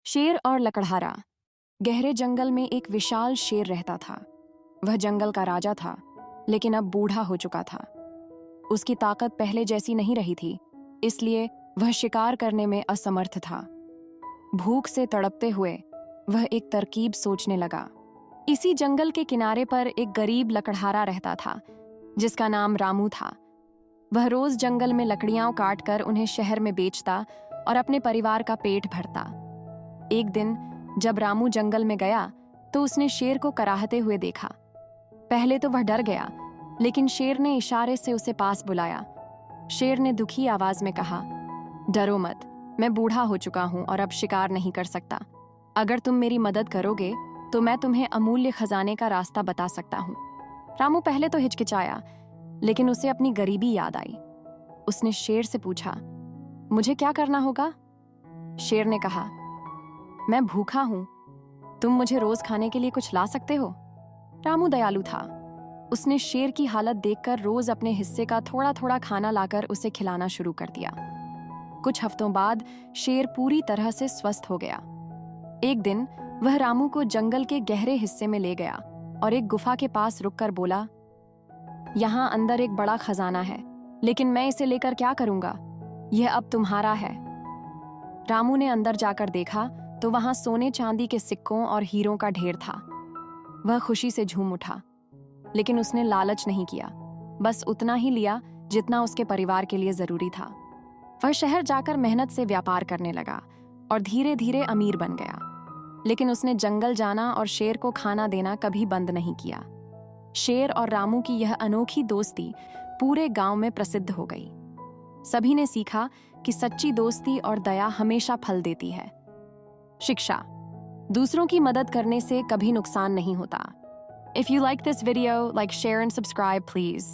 शेर और लकड़हारा। गहरे जंगल में एक विशाल शेर रहता था। वह जंगल का राजा था, लेकिन अब बूढ़ा हो चुका था। उसकी ताकत पहले जैसी नहीं रही थी, इसलिए वह शिकार करने में असमर्थ था। भूख से तड़पते हुए वह एक तरकीब सोचने लगा। इसी जंगल के किनारे पर एक गरीब लकड़हारा रहता था, जिसका नाम रामू था। वह रोज जंगल में लकड़ियां काटकर उन्हें शहर में बेचता और अपने परिवार का पेट भरता। एक दिन जब रामू जंगल में गया तो उसने शेर को कराहते हुए देखा। पहले तो वह डर गया, लेकिन शेर ने इशारे से उसे पास बुलाया। शेर ने दुखी आवाज में कहा, डरो मत, मैं बूढ़ा हो चुका हूं और अब शिकार नहीं कर सकता। अगर तुम मेरी मदद करोगे तो मैं तुम्हें अमूल्य खजाने का रास्ता बता सकता हूं। रामू पहले तो हिचकिचाया, लेकिन उसे अपनी गरीबी याद आई। उसने शेर से पूछा, मुझे क्या करना होगा? शेर ने कहा, मैं भूखा हूं, तुम मुझे रोज खाने के लिए कुछ ला सकते हो? रामू दयालु था। उसने शेर की हालत देखकर रोज अपने हिस्से का थोड़ा थोड़ा खाना लाकर उसे खिलाना शुरू कर दिया। कुछ हफ्तों बाद शेर पूरी तरह से स्वस्थ हो गया। एक दिन वह रामू को जंगल के गहरे हिस्से में ले गया और एक गुफा के पास रुककर बोला, यहाँ अंदर एक बड़ा खजाना है, लेकिन मैं इसे लेकर क्या करूंगा? यह अब तुम्हारा है। रामू ने अंदर जाकर देखा तो वहां सोने चांदी के सिक्कों और हीरों का ढेर था। वह खुशी से झूम उठा, लेकिन उसने लालच नहीं किया, बस उतना ही लिया जितना उसके परिवार के लिए जरूरी था। वह शहर जाकर मेहनत से व्यापार करने लगा और धीरे धीरे अमीर बन गया। लेकिन उसने जंगल जाना और शेर को खाना देना कभी बंद नहीं किया। शेर और रामू की यह अनोखी दोस्ती पूरे गांव में प्रसिद्ध हो गई। सभी ने सीखा कि सच्ची दोस्ती और दया हमेशा फल देती है। शिक्षा, दूसरों की मदद करने से कभी नुकसान नहीं होता। If you like this video, like, share and subscribe, please.